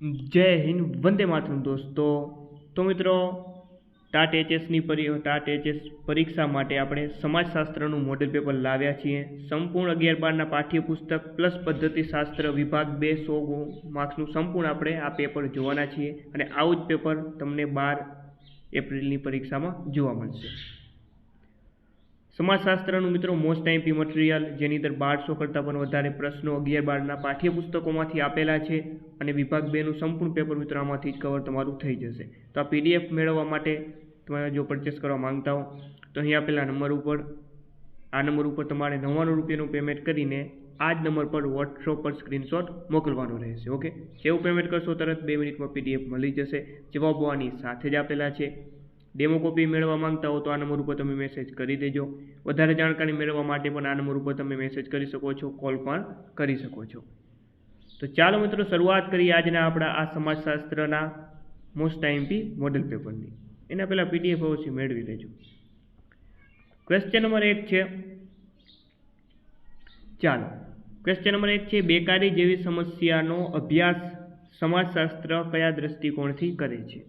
જય હિન્દ, વંદે માતરમ દોસ્તો. તો મિત્રો, ટાટ એચએસ પરીક્ષા માટે આપણે સમાજશાસ્ત્રનું મોડેલ પેપર લાવ્યા છીએ. સંપૂર્ણ 11-12ના પાઠ્યપુસ્તક પ્લસ પદ્ધતિશાસ્ત્ર વિભાગ 2 100 માર્ક્સનું સંપૂર્ણ આપણે આ પેપર જોવાના છીએ અને આવું જ પેપર તમને 12 એપ્રિલની પરીક્ષામાં જોવા મળશે. સમાજશાસ્ત્રનું મિત્રો મોસ્ટ આઈએમપી મટીરિયલ, જેની અંદર 1200 કરતાં પણ વધારે પ્રશ્નો 11-12ના પાઠ્યપુસ્તકોમાંથી આપેલા છે અને વિભાગ 2નું સંપૂર્ણ પેપર મિત્રો આમાંથી જ કવર તમારું થઈ જશે. તો આ પીડીએફ મેળવવા માટે તમે જો પરચેસ કરવા માંગતા હો તો અહીં આપેલા નંબર ઉપર તમારે 99 રૂપિયાનું પેમેન્ટ કરીને આ જ નંબર પર વોટ્સઅપ પર સ્ક્રીનશોટ મોકલવાનો રહેશે. ઓકે, જેવું પેમેન્ટ કરશો તરત 2 મિનિટમાં પીડીએફ મળી જશે. જવાબો આની સાથે જ આપેલા છે. ડેમો કોપી મેળવવા માંગતા હો તો આ નંબર ઉપર તમે મેસેજ કરી દેજો. વધારે જાણકારી મેળવવા માટે પણ આ નંબર ઉપર તમે મેસેજ કરી શકો છો, કોલ પણ કરી શકો છો. તો ચાલો મિત્રો, શરૂઆત કરીએ આજના આપણા આ સમાજશાસ્ત્રના મોસ્ટ આઈએમપી મોડેલ પેપરની. એના પહેલાં પીડીએફ અવશ્ય મેળવી લેજો. ક્વેશ્ચન નંબર 1 છે. ચાલો, ક્વેશ્ચન નંબર 1 છે, બેકારી જેવી સમસ્યાનો અભ્યાસ સમાજશાસ્ત્ર કયા દ્રષ્ટિકોણથી કરે છે?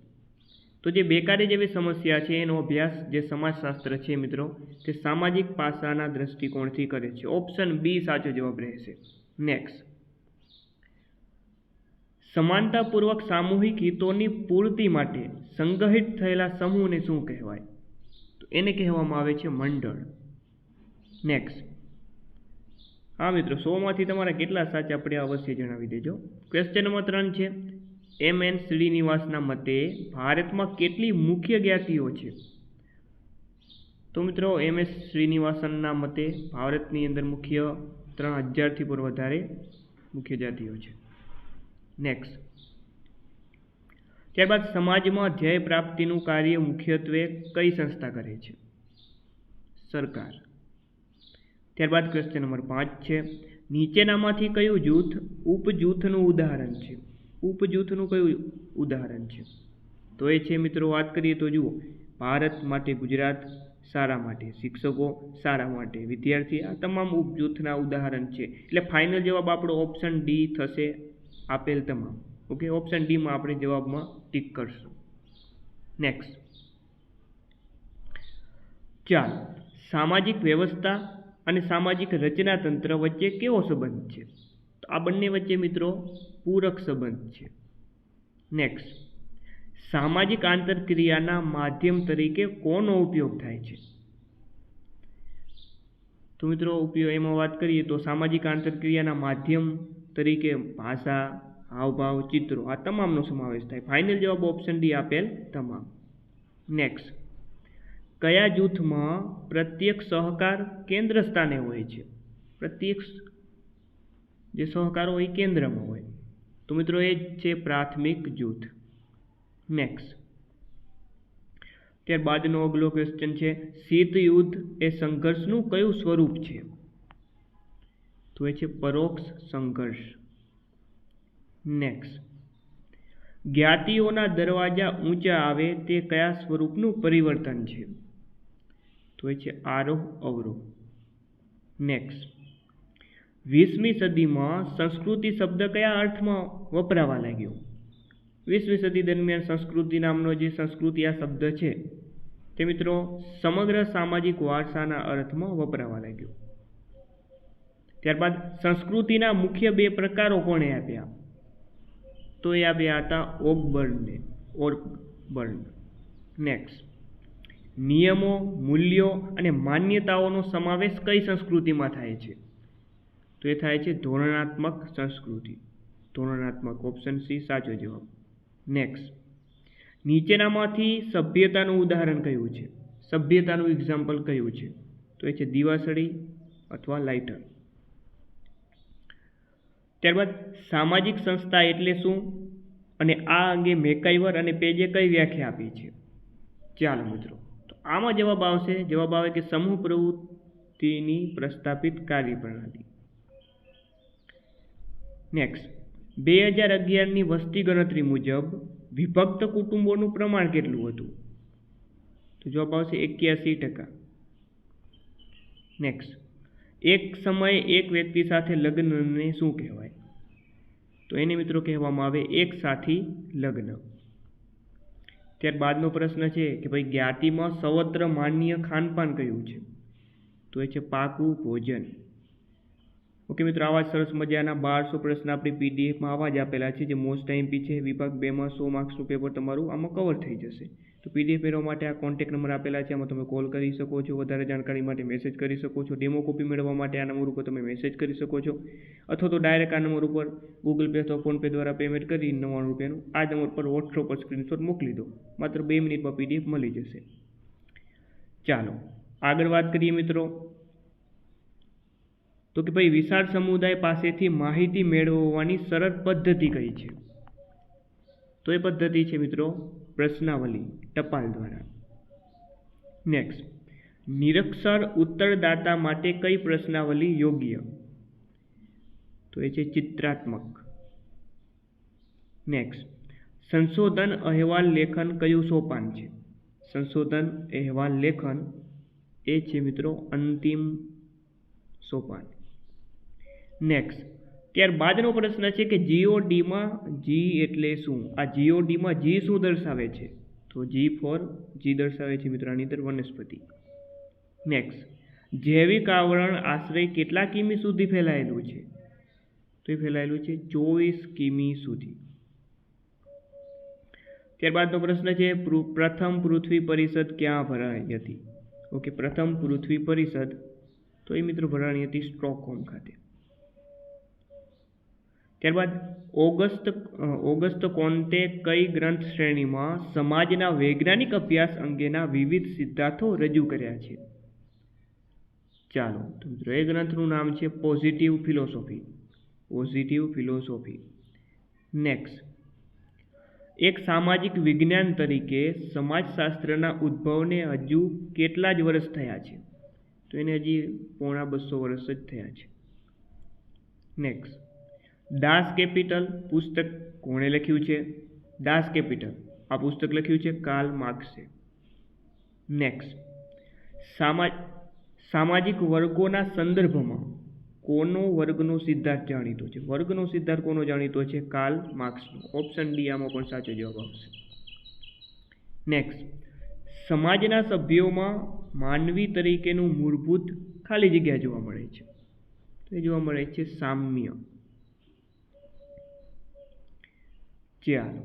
તો જે બેકારી જેવી સમસ્યા છે એનો અભ્યાસ જે સમાજશાસ્ત્ર છે મિત્રો, તે સામાજિક પાસાના દ્રષ્ટિકોણથી કરે છે. ઓપ્શન બી સાચો જવાબ રહેશે. નેક્સ્ટ, સમાનતાપૂર્વક સામૂહિક હિતોની પૂર્તિ માટે સંગઠિત થયેલા સમૂહને શું કહેવાય? તો એને કહેવામાં આવે છે મંડળ. નેક્સ્ટ, હા મિત્રો, 100માંથી તમારા કેટલા સાચા પડ્યા અવશ્ય જણાવી દેજો. ક્વેશ્ચન નંબર 3 છે, એમ.એન. શ્રીનિવાસના મતે ભારતમાં કેટલી મુખ્ય જ્ઞાતિઓ છે? તો મિત્રો, એમ.એસ. શ્રીનિવાસનના મતે ભારતની અંદર મુખ્ય 3000થી પણ વધારે મુખ્ય જાતિઓ છે. નેક્સ્ટ, ત્યારબાદ સમાજમાં ધ્યેય પ્રાપ્તિનું કાર્ય મુખ્યત્વે કઈ સંસ્થા કરે છે? સરકાર. ત્યારબાદ ક્વેશ્ચન નંબર 5 છે, નીચેનામાંથી કયું જૂથ ઉપજૂથનું ઉદાહરણ છે? ઉપજૂથનું કયું ઉદાહરણ છે? તો એ છે મિત્રો, વાત કરીએ તો જુઓ, ભારત માટે ગુજરાત, શાળા માટે શિક્ષકો, શાળા માટે વિદ્યાર્થી, આ તમામ ઉપજૂથના ઉદાહરણ છે. એટલે ફાઇનલ જવાબ આપણો ઓપ્શન ડી થશે, આપેલ તમામ. ઓકે, ઓપ્શન ડીમાં આપણે જવાબમાં ટીક કરશું. નેક્સ્ટ, ચાલો, સામાજિક વ્યવસ્થા અને સામાજિક રચનાતંત્ર વચ્ચે કેવો સંબંધ છે? તો આ બંને વચ્ચે મિત્રો પૂરક સંબંધ છે. નેક્સ્ટ, સામાજિક આંતરક્રિયાના માધ્યમ તરીકે કોનો ઉપયોગ થાય છે? તો મિત્રો, એમાં વાત કરીએ તો સામાજિક આંતરક્રિયાના માધ્યમ તરીકે ભાષા, હાવભાવ, ચિત્રો, આ તમામનો સમાવેશ થાય. ફાઇનલ જવાબ ઓપ્શન ડી આપેલ તમામ. નેક્સ્ટ, કયા જૂથમાં પ્રત્યક્ષ સહકાર કેન્દ્ર સ્થાને હોય છે? પ્રત્યક્ષ જે સહકાર હોય કેન્દ્રમાં હોય. તો મિત્રો, એ જ છે પ્રાથમિક જૂથ. નેક્સ્ટ, ત્યારબાદનો અગલો ક્વેશ્ચન છે, શીત યુદ્ધ એ સંઘર્ષનું કયું સ્વરૂપ છે? તો એ છે પરોક્ષ સંઘર્ષ. નેક્સ્ટ, જ્ઞાતિઓના દરવાજા ઊંચા આવે તે કયા સ્વરૂપનું પરિવર્તન છે? તો એ છે આરોહ અવરોહ. નેક્સ્ટ, 20મી સદીમાં સંસ્કૃતિ શબ્દ કયા અર્થમાં વપરાવા લાગ્યો? 20મી સદી દરમિયાન સંસ્કૃતિ નામનો જે સંસ્કૃતિ આ શબ્દ છે તે મિત્રો સમગ્ર સામાજિક વારસાના અર્થમાં વપરાવા લાગ્યો. ત્યારબાદ સંસ્કૃતિના મુખ્ય 2 પ્રકારો કોણે આપ્યા? તો એ આપ્યા હતા ઓકબર્ન. નેક્સ્ટ, નિયમો, મૂલ્યો અને માન્યતાઓનો સમાવેશ કઈ સંસ્કૃતિમાં થાય છે? તો એ થાય છે ધોરણાત્મક સંસ્કૃતિ. ધોરણાત્મક, ઓપ્શન સી સાચો જવાબ. નેક્સ્ટ, નીચેનામાંથી સભ્યતાનું ઉદાહરણ કયું છે? સભ્યતાનું એક્ઝામ્પલ કયું છે? તો એ છે દિવાસળી અથવા લાઇટર. ત્યારબાદ સામાજિક સંસ્થા એટલે શું અને આ અંગે મેકાઈવર અને પેજે કઈ વ્યાખ્યા આપી છે? ચાલો મિત્રો, તો આમાં જવાબ આવે કે સમૂહ પ્રવૃત્તિની પ્રસ્થાપિત કાર્યપ્રણાલી. નેક્સ્ટ, 2011ની વસ્તી ગણતરી મુજબ વિભક્ત કુટુંબોનું પ્રમાણ કેટલું હતું? તો જવાબ આવશે 81%. નેક્સ્ટ, એક સમયે એક વ્યક્તિ સાથે લગ્નને શું કહેવાય? તો એને મિત્રો કહેવામાં આવે એક સાથી લગ્ન. ત્યારબાદનો પ્રશ્ન છે કે ભાઈ જ્ઞાતિમાં સર્વત્ર માન્ય ખાનપાન કયું છે? તો એ છે પાકું ભોજન. ઓકે મિત્રો, આવા જ સરસ મજાના 1200 પ્રશ્ન આપણી પીડીએફમાં આવા જ આપેલા છે, જે મોસ્ટ આઈએમપી છે. વિભાગ 2માં 100 માર્ક્સનું પેપર તમારું આમાં કવર થઈ જશે. તો પીડીએફ મેળવવા માટે આ કોન્ટેક્ટ નંબર આપેલા છે, આમાં તમે કોલ કરી શકો છો. વધારે જાણકારી માટે મેસેજ કરી શકો છો. ડેમો કોપી મેળવવા માટે આ નંબર ઉપર તમે મેસેજ કરી શકો છો, અથવા તો ડાયરેક્ટ આ નંબર ઉપર ગૂગલ પે અથવા ફોનપે દ્વારા પેમેન્ટ કરી 99 રૂપિયાનું આ નંબર પર વોટ્સઅપ પર સ્ક્રીનશોટ મોકલી દો. માત્ર 2 મિનિટમાં પીડીએફ મળી જશે. ચાલો આગળ વાત કરીએ મિત્રો. તો કે ભાઈ વિશાળ સમુદાય પાસેથી માહિતી મેળવવાની સરળ પદ્ધતિ કઈ છે? તો એ પદ્ધતિ છે મિત્રો પ્રશ્નાવલી, ટપાલ દ્વારા. નેક્સ્ટ, નિરક્ષર ઉત્તરદાતા માટે કઈ પ્રશ્નાવલી યોગ્ય? તો એ છે ચિત્રાત્મક. નેક્સ્ટ, સંશોધન અહેવાલ લેખન કયું સોપાન છે? સંશોધન અહેવાલ લેખન એ છે મિત્રો અંતિમ સોપાન. નેક્સ્ટ, ત્યારબાદનો પ્રશ્ન છે કે જીઓડીમાં જી એટલે શું? આ જીઓડીમાં જી શું દર્શાવે છે? તો જી ફોર જી દર્શાવે છે મિત્રો આની અંદર વનસ્પતિ. નેક્સ્ટ, જૈવિક આવરણ આશરે કેટલા કિમી સુધી ફેલાયેલું છે? તો એ ફેલાયેલું છે 24 કિમી સુધી. ત્યારબાદનો પ્રશ્ન છે પ્રથમ પૃથ્વી પરિષદ ક્યાં ભરાઈ હતી? ઓકે, પ્રથમ પૃથ્વી પરિષદ તો એ મિત્રો ભરાણી હતી સ્ટોકહોમ ખાતે. ત્યારબાદ ઓગસ્ટ કોન્તે કઈ ગ્રંથ શ્રેણીમાં સમાજના વૈજ્ઞાનિક અભ્યાસ અંગેના વિવિધ સિદ્ધાંતો રજૂ કર્યા છે? ચાલો તો મિત્રો એ ગ્રંથનું નામ છે positive philosophy. Positive philosophy. Next, એક સામાજિક વિજ્ઞાન તરીકે સમાજશાસ્ત્રના ઉદ્ભવને હજુ કેટલા જ વર્ષ થયા છે? તો એને હજી પોણા 200 વર્ષ જ થયા છે. નેક્સ્ટ, દાસ કેપિટલ પુસ્તક કોણે લખ્યું છે? દાસ કેપિટલ આ પુસ્તક લખ્યું છે કાર્લ માર્ક્સે. નેક્સ્ટ, સામાજિક વર્ગોના સંદર્ભમાં કોનો વર્ગનો સિદ્ધાંત જાણીતો છે? વર્ગનો સિદ્ધાંત કોનો જાણીતો છે? કાર્લ માર્ક્સનો. ઓપ્શન ડી આમાં પણ સાચો જવાબ આવશે. નેક્સ્ટ, સમાજના સભ્યોમાં માનવી તરીકેનું મૂળભૂત ખાલી જગ્યા જોવા મળે છે? તો એ જોવા મળે છે સામ્ય. ચાલો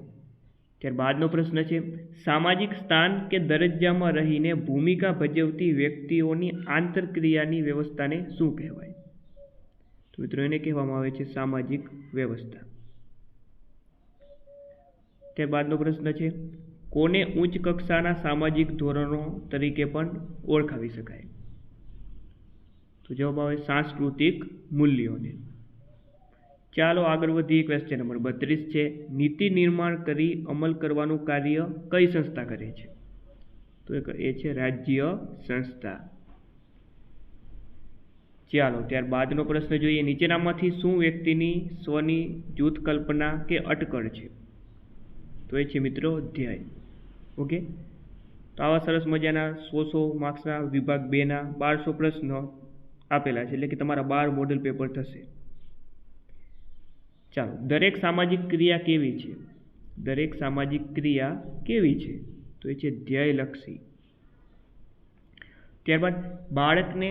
ત્યારબાદનો પ્રશ્ન છે સામાજિક સ્થાન કે દરજ્જામાં રહીને ભૂમિકા ભજવતી વ્યક્તિઓની આંતરક્રિયાની વ્યવસ્થાને શું કહેવાય? તો મિત્રો એને કહેવામાં આવે છે સામાજિક વ્યવસ્થા. ત્યારબાદનો પ્રશ્ન છે કોને ઉચ્ચ કક્ષાના સામાજિક ધોરણો તરીકે પણ ઓળખાવી શકાય? તો જવાબ આવે સાંસ્કૃતિક મૂલ્યોને. ચાલો આગળ વધીએ. ક્વેશ્ચન નંબર 32 છે નીતિ નિર્માણ કરી અમલ કરવાનું કાર્ય કઈ સંસ્થા કરે છે? તો એ છે રાજ્ય સંસ્થા. ચાલો ત્યારબાદનો પ્રશ્ન જોઈએ નીચેનામાંથી શું વ્યક્તિની સ્વની જૂથ કલ્પના કે અટકળ છે? તો એ છે મિત્રો ધ્યેય. ઓકે, તો આવા સરસ મજાના 100 માર્ક્સના વિભાગ 2ના 1200 પ્રશ્નો આપેલા છે, એટલે કે તમારા 12 મોડેલ પેપર થશે. ચાલો, દરેક સામાજિક ક્રિયા કેવી છે? દરેક સામાજિક ક્રિયા કેવી છે? તો એ છે ધ્યેયલક્ષી. ત્યારબાદ બાળકને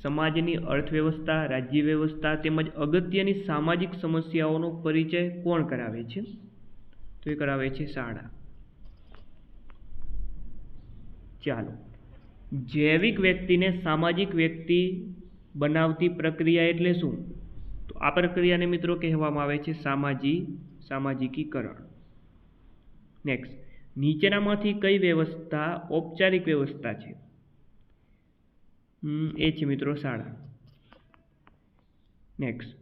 સમાજની અર્થવ્યવસ્થા, રાજ્ય વ્યવસ્થા તેમજ અગત્યની સામાજિક સમસ્યાઓનો પરિચય કોણ કરાવે છે? તો એ કરાવે છે શાળા. ચાલો, જૈવિક વ્યક્તિને સામાજિક વ્યક્તિ બનાવતી પ્રક્રિયા એટલે શું? તો આ પ્રક્રિયાને મિત્રો કહેવામાં આવે છે સામાજિકીકરણ. નેક્સ્ટ, નીચેનામાંથી કઈ વ્યવસ્થા ઔપચારિક વ્યવસ્થા છે? એ છે મિત્રો શાળા. નેક્સ્ટ,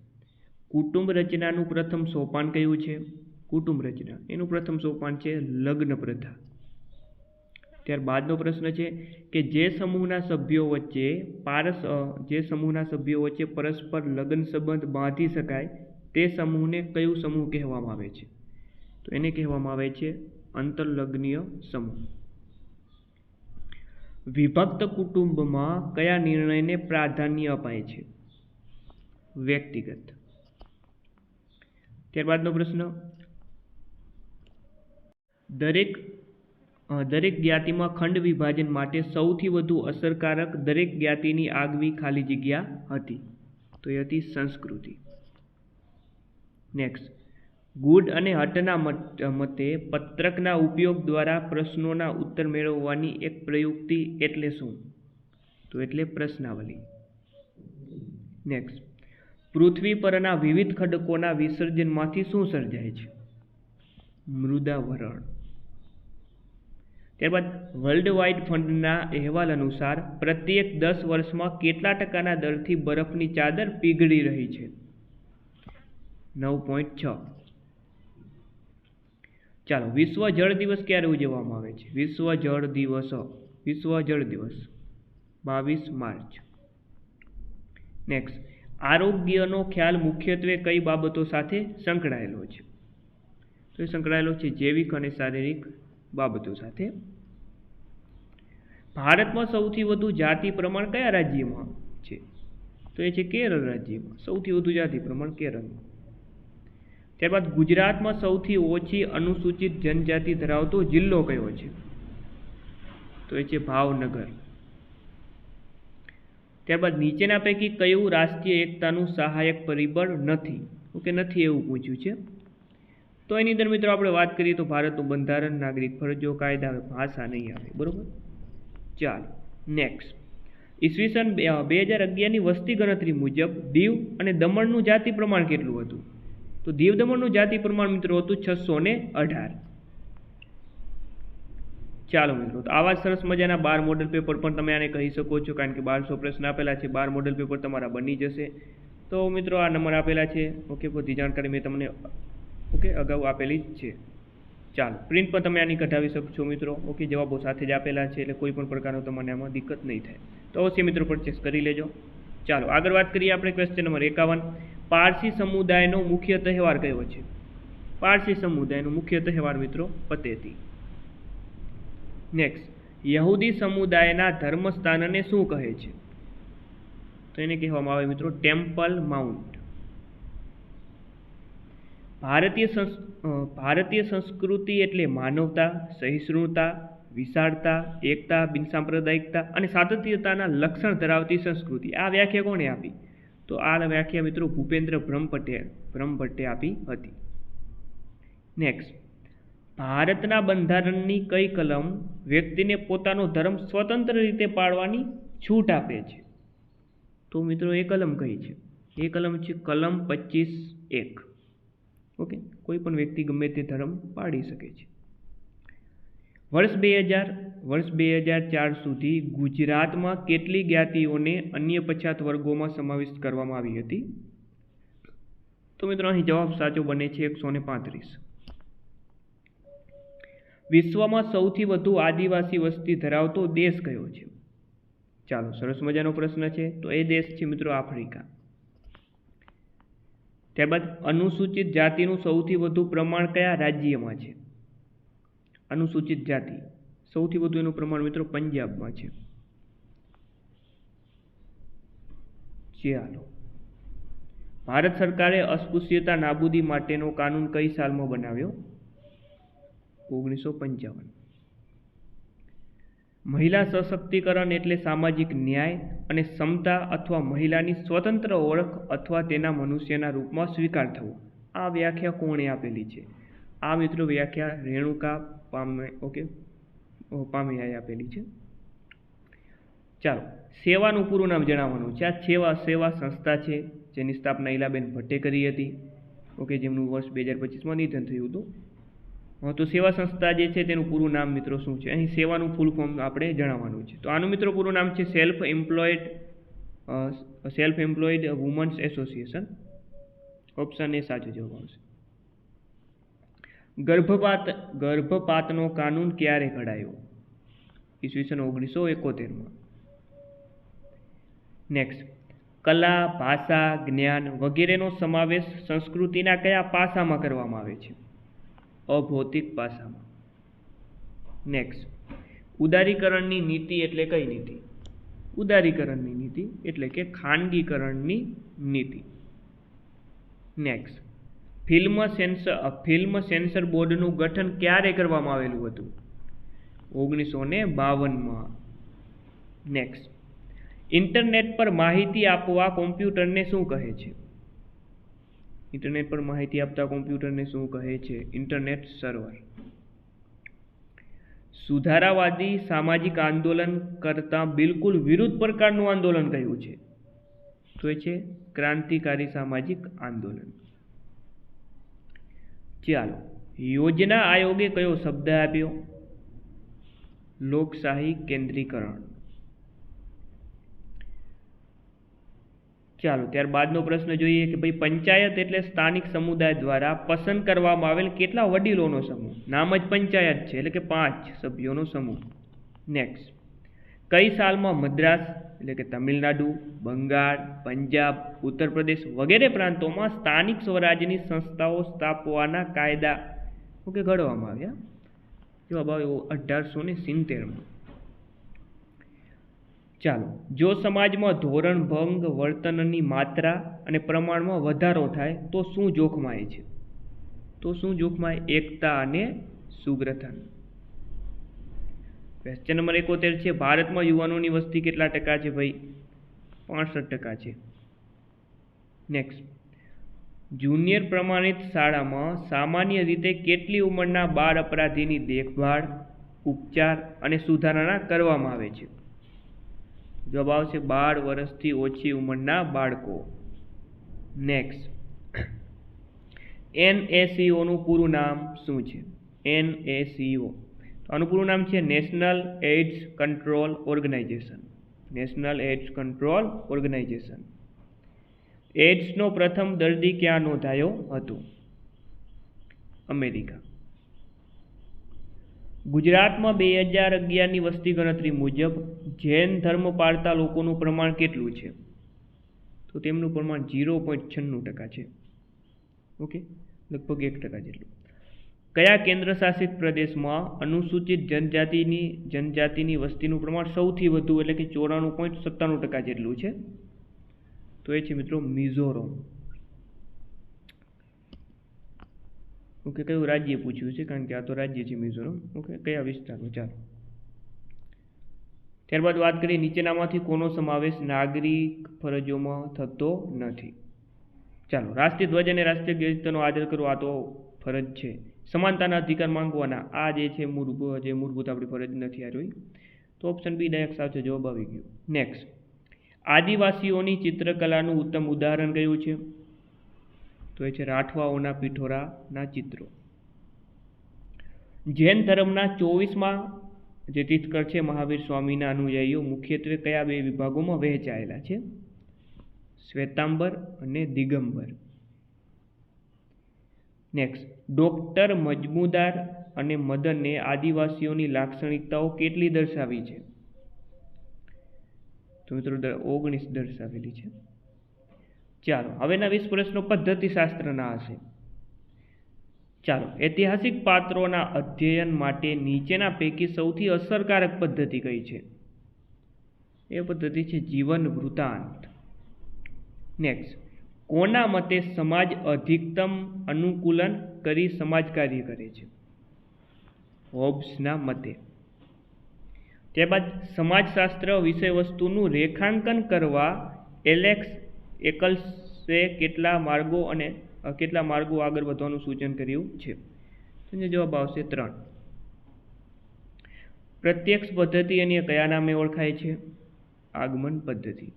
કુટુંબ રચનાનું પ્રથમ સોપાન કયું છે? કુટુંબ રચના એનું પ્રથમ સોપાન છે લગ્ન પ્રથા. ત્યારબાદનો પ્રશ્ન છે કે જે સમૂહના સભ્યો વચ્ચે પરસ્પર લગ્ન સંબંધ બાંધી શકાય તે સમૂહને કયું સમૂહ કહેવામાં આવે છે? તો એને કહેવામાં આવે છે અંતરલગ્નીય સમૂહ. વિભક્ત કુટુંબમાં કયા નિર્ણયને પ્રાધાન્ય અપાય છે? વ્યક્તિગત. ત્યારબાદનો પ્રશ્ન, દરેક જ્ઞાતિમાં ખંડ વિભાજન માટે સૌથી વધુ અસરકારક દરેક જ્ઞાતિની આગવી ખાલી જગ્યા હતી, તો એ હતી સંસ્કૃતિ. નેક્સ્ટ, ગુડ અને હટના મતે પત્રકના ઉપયોગ દ્વારા પ્રશ્નોના ઉત્તર મેળવવાની એક પ્રયુક્તિ એટલે શું, તો એટલે પ્રશ્નાવલી. નેક્સ્ટ, પૃથ્વી પરના વિવિધ ખડકોના વિસર્જનમાંથી શું સર્જાય છે, મૃદાવરણ. ત્યારબાદ વર્લ્ડ વાઇડ ફંડના અહેવાલ અનુસાર પ્રત્યેક 10 વર્ષમાં કેટલા ટકાના દરથી બરફની ચાદર પીગળી રહી છે, 9.6. ચાલો, વિશ્વ જળ દિવસ ક્યારે ઉજવવામાં આવે છે, વિશ્વ જળ દિવસ 22 માર્ચ. નેક્સ્ટ, આરોગ્યનો ખ્યાલ મુખ્યત્વે કઈ બાબતો સાથે સંકળાયેલો છે, તો એ સંકળાયેલો છે જૈવિક અને શારીરિક બાબતો સાથે. ભારતમાં સૌથી વધુ જાતિ પ્રમાણ કયા રાજ્યમાં છે, તો એ છે કેરળ રાજ્યમાં, સૌથી વધુ જાતિ પ્રમાણ કેરળમાં. ત્યારબાદ ગુજરાતમાં સૌથી ઓછી અનુસૂચિત જનજાતિ ધરાવતો જિલ્લો કયો છે, તો એ છે ભાવનગર. ત્યારબાદ નીચેના પૈકી કયું રાષ્ટ્રીય એકતાનું સહાયક પરિબળ નથી, ઓકે, નથી એવું પૂછ્યું છે. તો એની અંદર મિત્રો આપણે વાત કરીએ તો ભારતનું બંધારણ, નાગરિક ફરજો, કાયદા, ભાષા નહીં આવે, બરોબર. ચાલો નેક્સ્ટ, ઈસવીસન 2011ની વસ્તી ગણતરી મુજબ દીવ અને દમણનું જાતિ પ્રમાણ કેટલું હતું, તો દીવ દમણનું જાતિ પ્રમાણ મિત્રો હતું 618. ચાલો મિત્રો, તો આવા સરસ મજાના 12 મોડલ પેપર પણ તમે આને કહી શકો છો, કારણ કે 1200 પ્રશ્ન આપેલા છે, 12 મોડલ પેપર તમારા બની જશે. તો મિત્રો આ નંબર આપેલા છે, ઓકે, બધી જાણકારી મેં તમને અગાઉ આપેલી જ છે. ચાલો, પ્રિન્ટ પણ તમે આની કઢાવી શકશો મિત્રો, ઓકે, જવાબો સાથે જ આપેલા છે, એટલે કોઈ પણ પ્રકારનો તમને આમાં દિક્કત નહીં થાય. તો અવશ્ય મિત્રો પરચેસ કરી લેજો. ચાલો આગળ વાત કરીએ આપણે ક્વેશ્ચન નંબર 51. પારસી સમુદાયનો મુખ્ય તહેવાર કયો છે, પારસી સમુદાયનો મુખ્ય તહેવાર મિત્રો પતેતી. નેક્સ્ટ, યહૂદી સમુદાયના ધર્મસ્થાનને શું કહે છે, તો એને કહેવામાં આવે મિત્રો ટેમ્પલ માઉન્ટ. ભારતીય સંસ્કૃતિ એટલે માનવતા, સહિષ્ણુતા, વિશાળતા, એકતા, બિનસાંપ્રદાયિકતા અને સાતત્યતાના લક્ષણ ધરાવતી સંસ્કૃતિ. આ વ્યાખ્યા કોણે આપી, તો આ વ્યાખ્યા મિત્રો ભૂપેન્દ્ર બ્રહ્મભટ્ટે આપી હતી. નેક્સ્ટ, ભારતના બંધારણની કઈ કલમ વ્યક્તિને પોતાનો ધર્મ સ્વતંત્ર રીતે પાળવાની છૂટ આપે છે, તો મિત્રો એ કલમ કઈ છે, એ કલમ છે કલમ 25(1). ઓકે, કોઈ પણ વ્યક્તિ ગમે તે ધર્મ પાળી શકે છે. વર્ષ 2004 સુધી ગુજરાતમાં કેટલી જ્ઞાતિઓને અન્ય પછાત વર્ગોમાં સમાવિષ્ટ કરવામાં આવી હતી, તો મિત્રો અહીં જવાબ સાચો બને છે 135. વિશ્વમાં સૌથી વધુ આદિવાસી વસ્તી ધરાવતો દેશ કયો છે, ચાલો સરસ મજાનો પ્રશ્ન છે, તો એ દેશ છે મિત્રો આફ્રિકા. ત્યારબાદ અનુસૂચિત જાતિનું સૌથી વધુ પ્રમાણ કયા રાજ્યમાં છે, અનુસૂચિત જાતિ સૌથી વધુ એનું પ્રમાણ મિત્રો પંજાબમાં છે. ચાલો, ભારત સરકારે અસ્પૃશ્યતા નાબૂદી માટેનો કાનૂન કઈ સાલમાં બનાવ્યો, 1955. મહિલા સશક્તિકરણ એટલે સામાજિક ન્યાય અને સમતા અથવા મહિલાની સ્વતંત્ર ઓળખ અથવા તેના મનુષ્યના રૂપમાં સ્વીકાર થવો. આ વ્યાખ્યા કોણે આપેલી છે, આ મિત્રો વ્યાખ્યા રેણુકા પામેયાએ આપેલી છે. ચાલો, સેવાનું પૂરું નામ જણાવવાનું છે. આ સેવા સંસ્થા છે જેની સ્થાપના ઈલાબેન ભટ્ટે કરી હતી, ઓકે, જેમનું વર્ષ 2025માં નિધન થયું હતું. તો સેવા સંસ્થા જે છે તેનું પૂરું નામ મિત્રો શું છે, અહીં સેવાનું ફૂલ ફોર્મ આપણે જણાવવાનું છે. તો આનું મિત્રો પૂરું નામ છે self employed women's association. Option A સાચો જવાબ આવશે. ગર્ભપાતનો કાનૂન ક્યારે ઘડાયો, ઈસવીસન 1971માં. નેક્સ્ટ, કલા, ભાષા, જ્ઞાન વગેરેનો સમાવેશ સંસ્કૃતિના કયા પાસામાં કરવામાં આવે છે, અભૌતિક પાસામાં. નેક્સ્ટ, ઉદારીકરણની નીતિ એટલે કઈ નીતિ, ઉદારીકરણની નીતિ એટલે કે ખાનગીકરણની નીતિ. નેક્સ્ટ, ફિલ્મ સેન્સર બોર્ડનું ગઠન ક્યારે કરવામાં આવેલું હતું? 1952માં. નેક્સ્ટ, ઇન્ટરનેટ પર માહિતી આપવા કોમ્પ્યુટરને શું કહે છે? ઇન્ટરનેટ પર માહિતી આપતા કોમ્પ્યુટરને શું કહે છે? Internet server. સુધારાવાદી સામાજિક આંદોલન કરતાં બિલકુલ વિરુદ્ધ પ્રકારનું આંદોલન કયું છે? તો એ છે ક્રાંતિકારી સામાજિક આંદોલન. ચાલો, યોજના આયોગે કયો શબ્દ આપ્યો? લોકશાહી કેન્દ્રીકરણ. ચાલો, ત્યારબાદનો પ્રશ્ન જોઈએ કે ભાઈ પંચાયત એટલે સ્થાનિક સમુદાય દ્વારા પસંદ કરવામાં આવેલ કેટલા વડીલોનો સમૂહ? નામ જ પંચાયત છે એટલે કે 5 સભ્યોનો સમૂહ. નેક્સ્ટ, કઈ સાલમાં મદ્રાસ એટલે કે તમિલનાડુ, બંગાળ, પંજાબ, ઉત્તર પ્રદેશ વગેરે પ્રાંતોમાં સ્થાનિક સ્વરાજ્યની સંસ્થાઓ સ્થાપવાના કાયદા ઘડવામાં આવ્યા? જવાબ આવ્યો 1870માં. ચાલો, જો સમાજમાં ધોરણ ભંગ વર્તનની માત્રા અને પ્રમાણમાં વધારો થાય તો શું જોખમાય છે? તો શું જોખમાય? એકતા અને સુગ્રથન. ક્વેશ્ચન નંબર 71 છે, ભારતમાં યુવાનોની વસ્તી કેટલા ટકા છે? ભાઈ 65% છે. નેક્સ્ટ, જુનિયર પ્રમાણિત શાળામાં સામાન્ય રીતે કેટલી ઉંમરના બાળ અપરાધીની દેખભાળ, ઉપચાર અને સુધારણા કરવામાં આવે છે? જવાબ આવશે 12 વર્ષથી ઓછી ઉંમરના બાળકો. નેક્સ્ટ, NACO નું પૂરું નામ શું છે? NACO આનું પૂરું નામ છે national AIDS control organisation. National AIDS control organisation. એઇડ્સનો પ્રથમ દર્દી ક્યાં નોંધાયો હતો? અમેરિકા. ગુજરાતમાં 2011ની વસ્તી ગણતરી મુજબ જૈન ધર્મ પાળતા લોકોનું પ્રમાણ કેટલું છે? તો તેમનું પ્રમાણ 0.96% છે. ઓકે, લગભગ 1% જેટલું. કયા કેન્દ્ર શાસિત પ્રદેશમાં અનુસૂચિત જનજાતિની વસ્તીનું પ્રમાણ સૌથી વધુ એટલે કે 94.97% જેટલું છે? તો એ છે મિત્રો મિઝોરમ. ઓકે, કયું રાજ્ય પૂછ્યું છે? કારણ કે આ તો રાજ્ય છે મિઝોરમ. ઓકે, કયા વિસ્તારનું? ચાલો, ત્યારબાદ વાત કરીએ નીચેનામાંથી કોનો સમાવેશ નાગરિક ફરજોમાં થતો નથી? ચાલો, રાષ્ટ્રીય ધ્વજ અને રાષ્ટ્રીય ગીતનો આદર કરવો આ તો ફરજ છે. સમાનતાના અધિકાર માંગવાના આ જે છે મૂળભૂત આપણી ફરજ નથી આ જોઈ. તો ઓપ્શન બી ડાયરેક્ટ સાચો જવાબ આવી ગયો. નેક્સ્ટ, આદિવાસીઓની ચિત્રકલાનું ઉત્તમ ઉદાહરણ કયું છે? તો એ છે રાઠવાઓના પિઠોરાના ચિત્રો. જૈન ધર્મના 24માં જે તીર્થંકર છે મહાવીર સ્વામીના અનુયાયીઓ મુખ્યત્વે કયા 2 વિભાગોમાં વહેંચાયેલા છે? શ્વેતાંબર અને દિગંબર. નેક્સ્ટ, ડોક્ટર મજમુદાર અને મદને આદિવાસીઓની લાક્ષણિકતાઓ કેટલી દર્શાવી છે? તો મિત્રો 19 દર્શાવેલી છે. ચાલો, હવેના 20 પ્રશ્નો પદ્ધતિશાસ્ત્રના હશે. ચાલો, ઐતિહાસિક પાત્રોના અધ્યયન માટે નીચેના પૈકી સૌથી અસરકારક પદ્ધતિ કઈ છે? એ પદ્ધતિ છે જીવન વૃત્તાંત. નેક્સ્ટ, કોના મતે સમાજ અધિકતમ અનુકૂલન કરી સમાજ કાર્ય કરે છે? હોબ્સના મતે. ત્યારબાદ સમાજશાસ્ત્ર વિષય વસ્તુનું રેખાંકન કરવા એલેક્સ એકલ્સે કેટલા માર્ગો આગળ વધવાનું સૂચન કર્યું છે? તો જવાબ આવશે 3. પ્રત્યક્ષ પદ્ધતિ અને કયા નામે ઓળખાય છે? આગમન પદ્ધતિ.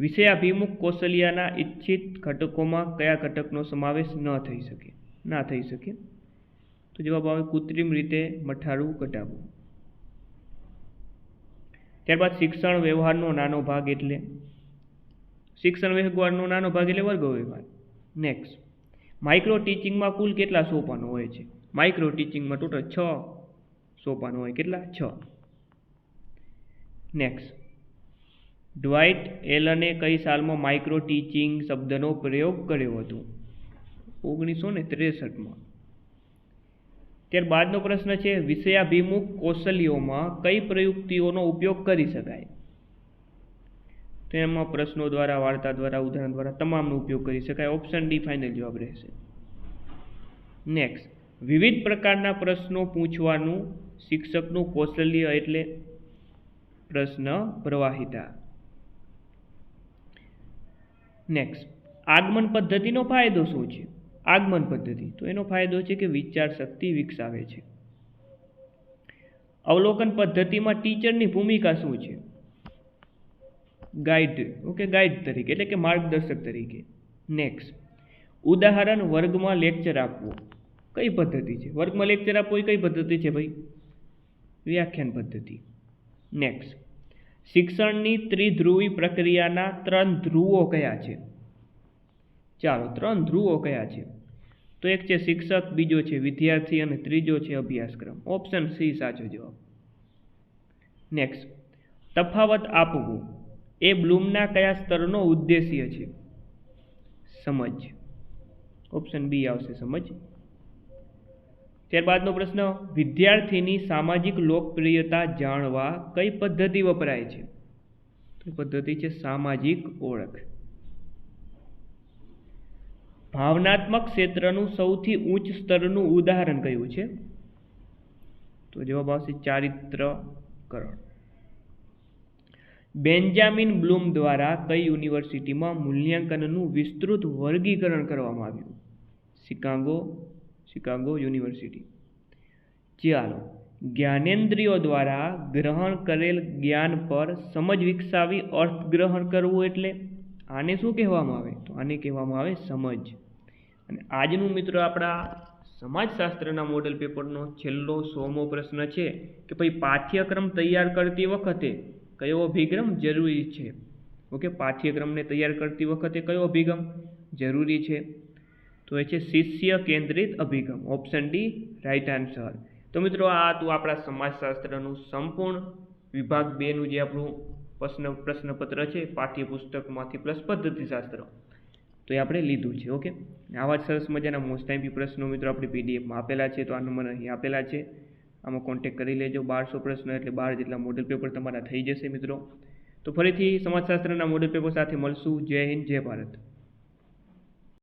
વિષયાભિમુખ કૌશલ્યના ઇચ્છિત ઘટકોમાં કયા ઘટકનો સમાવેશ ના થઈ શકે? તો જવાબ આવે કૃત્રિમ રીતે મઠાળું કઢાવવું. ત્યારબાદ શિક્ષણ વ્યવહારનો નાનો ભાગ એટલે વર્ગ વ્યવહાર. નેક્સ્ટ, માઇક્રો ટીચિંગમાં કુલ કેટલા સોપાનો હોય છે? માઇક્રો ટીચિંગમાં ટોટલ 6 સોપાનો હોય. કેટલા? 6. નેક્સ્ટ, ડ્વાઇટ એલને કઈ સાલમાં માઇક્રો ટીચિંગ શબ્દનો પ્રયોગ કર્યો હતો? 1963માં. ત્યારબાદનો પ્રશ્ન છે વિષયાભિમુખ કૌશલ્યોમાં કઈ પ્રયુક્તિઓનો ઉપયોગ કરી શકાય? તો એમાં પ્રશ્નો દ્વારા, વાર્તા દ્વારા, ઉદાહરણ દ્વારા તમામનો ઉપયોગ કરી શકાય. ઓપ્શન ડી ફાઇનલ જવાબ રહેશે. નેક્સ્ટ, વિવિધ પ્રકારના પ્રશ્નો પૂછવાનું શિક્ષકનું કૌશલ્ય એટલે પ્રશ્ન પ્રવાહિતા. નેક્સ્ટ, આગમન પદ્ધતિનો ફાયદો શું છે? આગમન પદ્ધતિ તો એનો ફાયદો છે કે વિચાર શક્તિ વિકસાવે છે. અવલોકન પદ્ધતિમાં ટીચરની ભૂમિકા શું છે? ગાઈડ, ઓકે, ગાઈડ તરીકે એટલે કે માર્ગદર્શક તરીકે. નેક્સ્ટ, ઉદાહરણ વર્ગમાં લેક્ચર આપવો કઈ પદ્ધતિ છે? વર્ગમાં લેક્ચર આપવો એ કઈ પદ્ધતિ છે ભાઈ? વ્યાખ્યાન પદ્ધતિ. નેક્સ્ટ, શિક્ષણની ત્રિધ્રુવી પ્રક્રિયાના 3 ધ્રુવો કયા છે? ચાલો, 3 ધ્રુવો કયા છે? તો એક છે શિક્ષક, બીજો છે વિદ્યાર્થી અને ત્રીજો છે અભ્યાસક્રમ. ઓપ્શન સી સાચો જવાબ. નેક્સ્ટ, તફાવત આપવું એ બ્લૂમના કયા સ્તરનો ઉદ્દેશ્ય છે? સમજ. ઓપ્શન બી આવશે, સમજ. ત્યારબાદનો પ્રશ્ન, વિદ્યાર્થીની સામાજિક લોકપ્રિયતા જાણવા કઈ પદ્ધતિ વપરાય છે? તો પદ્ધતિ છે સામાજિક ઓળખ. ભાવનાત્મક ક્ષેત્રનું સૌથી ઉચ્ચ સ્તરનું ઉદાહરણ કયું છે? તો જવાબ આવશે ચારિત્રકરણ. બેન્જામિન બ્લૂમ દ્વારા કઈ યુનિવર્સિટીમાં મૂલ્યાંકનનું વિસ્તૃત વર્ગીકરણ કરવામાં આવ્યું? Chicago university. ચાલો, જ્ઞાનેન્દ્રિયો દ્વારા ગ્રહણ કરેલ જ્ઞાન પર સમજ વિકસાવી અર્થગ્રહણ કરવું એટલે આને શું કહેવામાં આવે? તો આને કહેવામાં આવે સમજ. અને આજનું મિત્રો આપણા સમાજશાસ્ત્રના મોડેલ પેપરનો છેલ્લો 100મો પ્રશ્ન છે કે ભાઈ પાઠ્યક્રમ તૈયાર કરતી વખતે કયો અભિગમ જરૂરી છે? ઓકે, પાઠ્યક્રમને તૈયાર કરતી વખતે કયો અભિગમ જરૂરી છે? તો એ છે શિષ્ય કેન્દ્રિત અભિગમ. Option D right answer. તો મિત્રો આ હતું આપણા સમાજશાસ્ત્રનું સંપૂર્ણ વિભાગ 2નું જે આપણું પ્રશ્નપત્ર છે પાઠ્યપુસ્તકમાંથી પ્લસ પદ્ધતિશાસ્ત્ર, તો એ આપણે લીધું છે. ઓકે, આવા જ સરસ મજાના મોસ્ટ ટાઈમ પ્રશ્નો મિત્રો આપણે પીડીએફમાં આપેલા છે, તો આ નંબર અહીં આપેલા છે, આમાં કોન્ટેક્ટ કરી લેજો. 1200 પ્રશ્નો એટલે 12 જેટલા મોડેલ પેપર તમારા થઈ જશે મિત્રો. તો ફરીથી સમાજશાસ્ત્રના મોડેલ પેપર સાથે મળશું. જય હિન્દ, જય ભારત.